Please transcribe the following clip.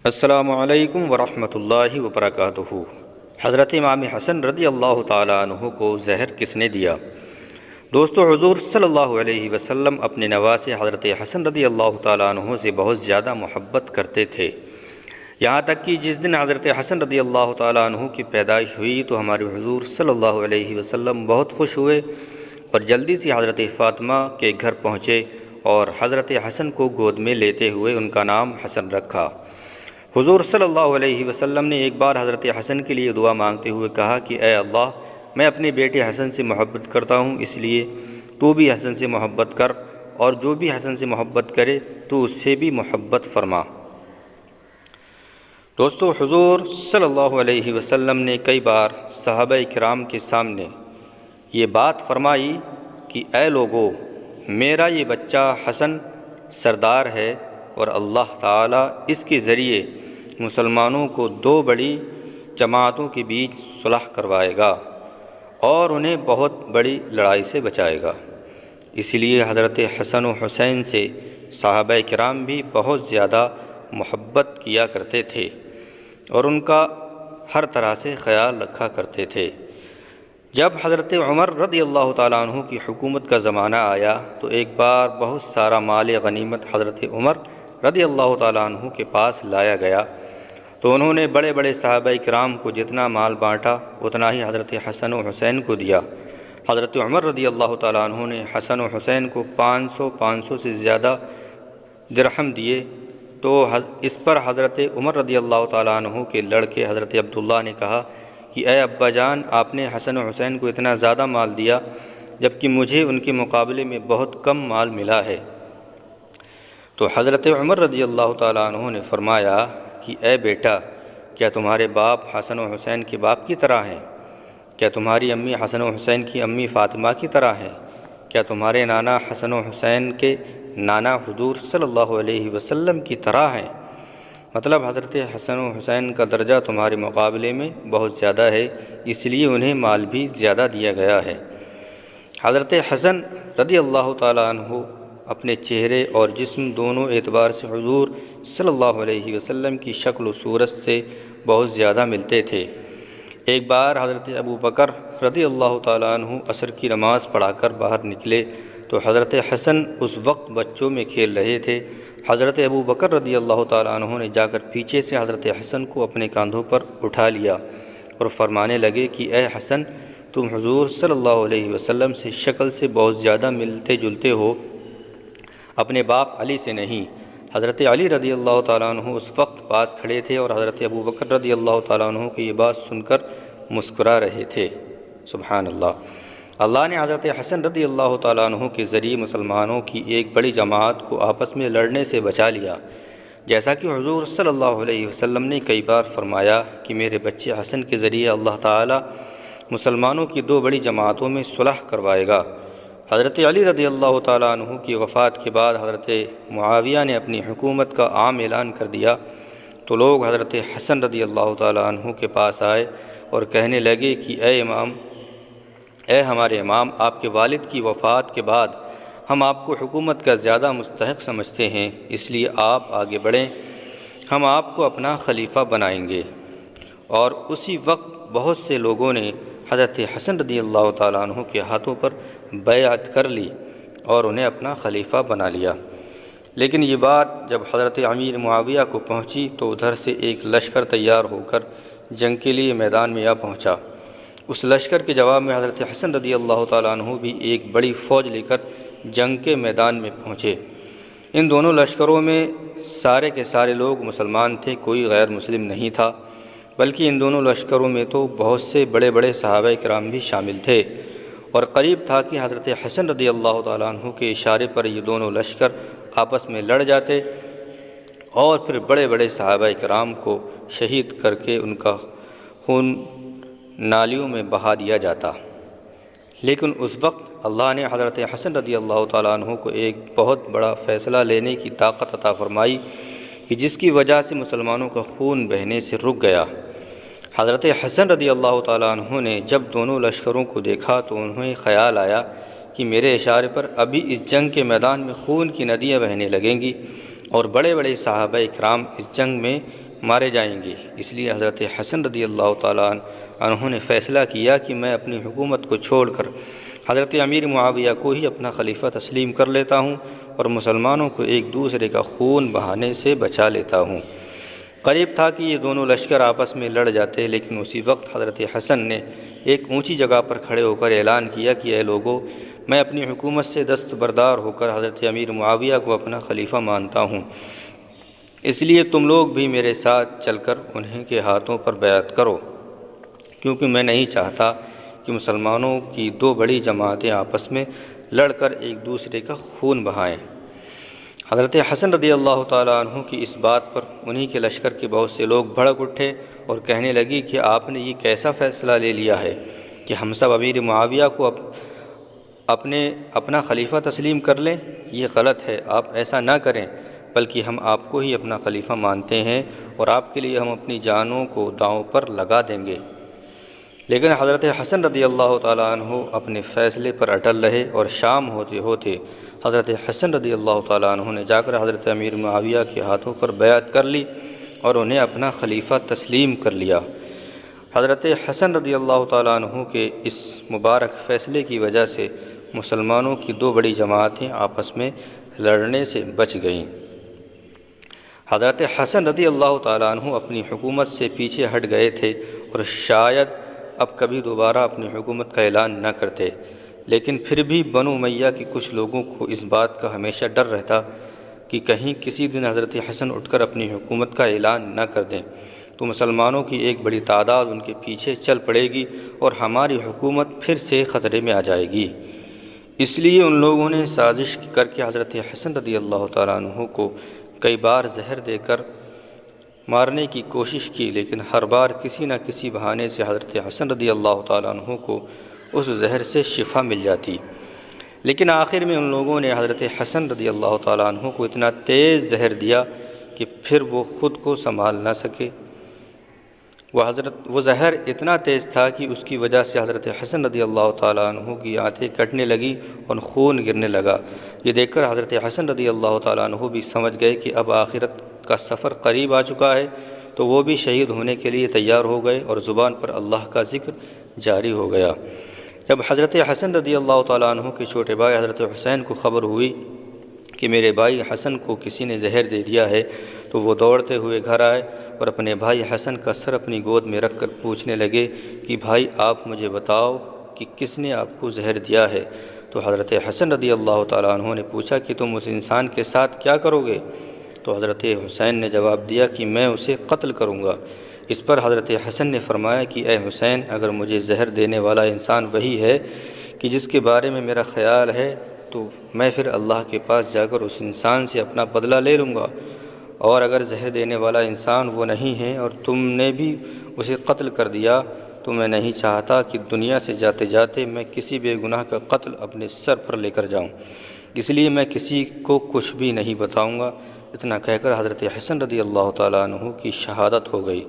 السلام علیکم ورحمۃ اللہ وبرکاتہ۔ حضرت امام حسن رضی اللہ تعالیٰ عنہ کو زہر کس نے دیا؟ دوستو، حضور صلی اللہ علیہ وسلم اپنے نواسے حضرت حسن رضی اللہ تعالیٰ عنہ سے بہت زیادہ محبت کرتے تھے، یہاں تک کہ جس دن حضرت حسن رضی اللہ تعالیٰ عنہ کی پیدائش ہوئی تو ہمارے حضور صلی اللہ علیہ وسلم بہت خوش ہوئے اور جلدی سے حضرت فاطمہ کے گھر پہنچے اور حضرت حسن کو گود میں لیتے ہوئے ان کا نام حسن رکھا۔ حضور صلی اللہ علیہ وسلم نے ایک بار حضرت حسن کے لیے دعا مانگتے ہوئے کہا کہ اے اللہ، میں اپنے بیٹے حسن سے محبت کرتا ہوں، اس لیے تو بھی حسن سے محبت کر، اور جو بھی حسن سے محبت کرے تو اس سے بھی محبت فرما۔ دوستو، حضور صلی اللہ علیہ وسلم نے کئی بار صحابہ کرام کے سامنے یہ بات فرمائی کہ اے لوگو، میرا یہ بچہ حسن سردار ہے اور اللہ تعالیٰ اس کے ذریعے مسلمانوں کو دو بڑی جماعتوں کے بیچ صلح کروائے گا اور انہیں بہت بڑی لڑائی سے بچائے گا۔ اسی لیے حضرت حسن و حسین سے صحابہ کرام بھی بہت زیادہ محبت کیا کرتے تھے اور ان کا ہر طرح سے خیال رکھا کرتے تھے۔ جب حضرت عمر رضی اللہ تعالیٰ عنہ کی حکومت کا زمانہ آیا تو ایک بار بہت سارا مال غنیمت حضرت عمر رضی اللہ تعالیٰ عنہ کے پاس لایا گیا تو انہوں نے بڑے بڑے صحابہ کرام کو جتنا مال بانٹا اتنا ہی حضرت حسن و حسین کو دیا۔ حضرت عمر رضی اللہ تعالیٰ عنہ نے حسن و حسین کو 500 سے زیادہ درہم دیے تو اس پر حضرت عمر رضی اللہ تعالیٰ عنہ کے لڑکے حضرت عبداللہ نے کہا کہ اے ابا جان، آپ نے حسن و حسین کو اتنا زیادہ مال دیا جبکہ مجھے ان کے مقابلے میں بہت کم مال ملا ہے۔ تو حضرت عمر رضی اللہ تعالیٰ عنہ نے فرمایا کہ اے بیٹا، کیا تمہارے باپ حسن و حسین کے باپ کی طرح ہیں؟ کیا تمہاری امی حسن و حسین کی امی فاطمہ کی طرح ہیں؟ کیا تمہارے نانا حسن و حسین کے نانا حضور صلی اللہ علیہ وسلم کی طرح ہیں؟ مطلب حضرت حسن و حسین کا درجہ تمہارے مقابلے میں بہت زیادہ ہے، اس لیے انہیں مال بھی زیادہ دیا گیا ہے۔ حضرت حسن رضی اللہ تعالیٰ عنہ اپنے چہرے اور جسم دونوں اعتبار سے حضور صلی اللہ علیہ وسلم کی شکل و صورت سے بہت زیادہ ملتے تھے۔ ایک بار حضرت ابو بکر رضی اللہ تعالیٰ عنہ عصر کی نماز پڑھا کر باہر نکلے تو حضرت حسن اس وقت بچوں میں کھیل رہے تھے۔ حضرت ابو بکر رضی اللہ تعالیٰ عنہ نے جا کر پیچھے سے حضرت حسن کو اپنے کاندھوں پر اٹھا لیا اور فرمانے لگے کہ اے حسن، تم حضور صلی اللہ علیہ وسلم سے شکل سے بہت زیادہ ملتے جلتے ہو، اپنے باپ علی سے نہیں۔ حضرت علی رضی اللہ تعالیٰ عنہ اس وقت پاس کھڑے تھے اور حضرت ابو بکر رضی اللہ تعالیٰ عنہ کی یہ بات سن کر مسکرا رہے تھے۔ سبحان اللہ۔ اللہ نے حضرت حسن رضی اللہ تعالیٰ عنہ کے ذریعے مسلمانوں کی ایک بڑی جماعت کو آپس میں لڑنے سے بچا لیا، جیسا کہ حضور صلی اللہ علیہ وسلم نے کئی بار فرمایا کہ میرے بچے حسن کے ذریعے اللہ تعالیٰ مسلمانوں کی دو بڑی جماعتوں میں صلح کروائے گا۔ حضرت علی رضی اللہ تعالیٰ عنہ کی وفات کے بعد حضرت معاویہ نے اپنی حکومت کا عام اعلان کر دیا تو لوگ حضرت حسن رضی اللہ تعالیٰ عنہ کے پاس آئے اور کہنے لگے کہ اے ہمارے امام، آپ کے والد کی وفات کے بعد ہم آپ کو حکومت کا زیادہ مستحق سمجھتے ہیں، اس لیے آپ آگے بڑھیں، ہم آپ کو اپنا خلیفہ بنائیں گے۔ اور اسی وقت بہت سے لوگوں نے حضرت حسن رضی اللہ تعالیٰ عنہ کے ہاتھوں پر بیعت کر لی اور انہیں اپنا خلیفہ بنا لیا۔ لیکن یہ بات جب حضرت امیر معاویہ کو پہنچی تو ادھر سے ایک لشکر تیار ہو کر جنگ کے لیے میدان میں آ پہنچا۔ اس لشکر کے جواب میں حضرت حسن رضی اللہ تعالیٰ عنہ بھی ایک بڑی فوج لے کر جنگ کے میدان میں پہنچے۔ ان دونوں لشکروں میں سارے کے سارے لوگ مسلمان تھے، کوئی غیر مسلم نہیں تھا، بلکہ ان دونوں لشکروں میں تو بہت سے بڑے بڑے صحابہ کرام بھی شامل تھے، اور قریب تھا کہ حضرت حسن رضی اللہ تعالیٰ عنہ کے اشارے پر یہ دونوں لشکر آپس میں لڑ جاتے اور پھر بڑے بڑے صحابہ کرام کو شہید کر کے ان کا خون نالیوں میں بہا دیا جاتا۔ لیکن اس وقت اللہ نے حضرت حسن رضی اللہ تعالیٰ عنہ کو ایک بہت بڑا فیصلہ لینے کی طاقت عطا فرمائی کہ جس کی وجہ سے مسلمانوں کا خون بہنے سے رک گیا۔ حضرت حسن رضی اللہ تعالیٰ عنہ نے جب دونوں لشکروں کو دیکھا تو انہیں خیال آیا کہ میرے اشارے پر ابھی اس جنگ کے میدان میں خون کی ندیاں بہنے لگیں گی اور بڑے بڑے صحابہ اکرام اس جنگ میں مارے جائیں گے۔ اس لیے حضرت حسن رضی اللہ تعالیٰ عنہ نے فیصلہ کیا کہ میں اپنی حکومت کو چھوڑ کر حضرت امیر معاویہ کو ہی اپنا خلیفہ تسلیم کر لیتا ہوں اور مسلمانوں کو ایک دوسرے کا خون بہانے سے بچا لیتا ہوں۔ قریب تھا کہ یہ دونوں لشکر آپس میں لڑ جاتے، لیکن اسی وقت حضرت حسن نے ایک اونچی جگہ پر کھڑے ہو کر اعلان کیا کہ اے لوگو، میں اپنی حکومت سے دستبردار ہو کر حضرت امیر معاویہ کو اپنا خلیفہ مانتا ہوں، اس لیے تم لوگ بھی میرے ساتھ چل کر انہیں کے ہاتھوں پر بیعت کرو، کیونکہ میں نہیں چاہتا کہ مسلمانوں کی دو بڑی جماعتیں آپس میں لڑ کر ایک دوسرے کا خون بہائیں۔ حضرت حسن رضی اللہ تعالیٰ عنہ کی اس بات پر انہی کے لشکر کے بہت سے لوگ بھڑک اٹھے اور کہنے لگے کہ آپ نے یہ کیسا فیصلہ لے لیا ہے کہ ہم سب امیر معاویہ کو اپنا خلیفہ تسلیم کر لیں؟ یہ غلط ہے، آپ ایسا نہ کریں، بلکہ ہم آپ کو ہی اپنا خلیفہ مانتے ہیں اور آپ کے لیے ہم اپنی جانوں کو داؤں پر لگا دیں گے۔ لیکن حضرت حسن رضی اللہ تعالیٰ عنہ اپنے فیصلے پر اٹل رہے اور شام ہوتے ہوتے حضرت حسن رضی اللہ تعالیٰ عنہ نے جا کر حضرت امیر معاویہ کے ہاتھوں پر بیعت کر لی اور انہیں اپنا خلیفہ تسلیم کر لیا۔ حضرت حسن رضی اللہ تعالیٰ عنہ کے اس مبارک فیصلے کی وجہ سے مسلمانوں کی دو بڑی جماعتیں آپس میں لڑنے سے بچ گئیں۔ حضرت حسن رضی اللہ تعالیٰ عنہ اپنی حکومت سے پیچھے ہٹ گئے تھے اور شاید اب کبھی دوبارہ اپنی حکومت کا اعلان نہ کرتے، لیکن پھر بھی بنو امیہ کے کچھ لوگوں کو اس بات کا ہمیشہ ڈر رہتا کہ کہیں کسی دن حضرت حسن اٹھ کر اپنی حکومت کا اعلان نہ کر دیں تو مسلمانوں کی ایک بڑی تعداد ان کے پیچھے چل پڑے گی اور ہماری حکومت پھر سے خطرے میں آ جائے گی۔ اس لیے ان لوگوں نے سازش کر کے حضرت حسن رضی اللہ تعالیٰ عنہ کو کئی بار زہر دے کر مارنے کی کوشش کی، لیکن ہر بار کسی نہ کسی بہانے سے حضرت حسن رضی اللہ تعالیٰ عنہ کو اس زہر سے شفا مل جاتی۔ لیکن آخر میں ان لوگوں نے حضرت حسن رضی اللہ تعالیٰ عنہ کو اتنا تیز زہر دیا کہ پھر وہ خود کو سنبھال نہ سکے۔ وہ زہر اتنا تیز تھا کہ اس کی وجہ سے حضرت حسن رضی اللہ تعالیٰ عنہ کی آنتیں کٹنے لگی اور خون گرنے لگا۔ یہ دیکھ کر حضرت حسن رضی اللہ تعالیٰ عنہ بھی سمجھ گئے کہ اب آخرت کا سفر قریب آ چکا ہے، تو وہ بھی شہید ہونے کے لیے تیار ہو گئے اور زبان پر اللہ کا ذکر جاری ہو گیا۔ جب حضرت حسن رضی اللہ تعالیٰ عنہ کے چھوٹے بھائی حضرت حسین کو خبر ہوئی کہ میرے بھائی حسن کو کسی نے زہر دے دیا ہے، تو وہ دوڑتے ہوئے گھر آئے اور اپنے بھائی حسن کا سر اپنی گود میں رکھ کر پوچھنے لگے کہ بھائی آپ مجھے بتاؤ کہ کس نے آپ کو زہر دیا ہے؟ تو حضرت حسن رضی اللہ تعالیٰ عنہ نے پوچھا کہ تم اس انسان کے ساتھ کیا کرو گے؟ تو حضرت حسین نے جواب دیا کہ میں اسے قتل کروں گا۔ اس پر حضرت حسن نے فرمایا کہ اے حسین، اگر مجھے زہر دینے والا انسان وہی ہے کہ جس کے بارے میں میرا خیال ہے، تو میں پھر اللہ کے پاس جا کر اس انسان سے اپنا بدلہ لے لوں گا، اور اگر زہر دینے والا انسان وہ نہیں ہے اور تم نے بھی اسے قتل کر دیا، تو میں نہیں چاہتا کہ دنیا سے جاتے جاتے میں کسی بے گناہ کا قتل اپنے سر پر لے کر جاؤں، اس لیے میں کسی کو کچھ بھی نہیں بتاؤں گا۔ اتنا کہہ کر حضرت حسن رضی اللہ تعالیٰ عنہ کی شہادت ہو گئی۔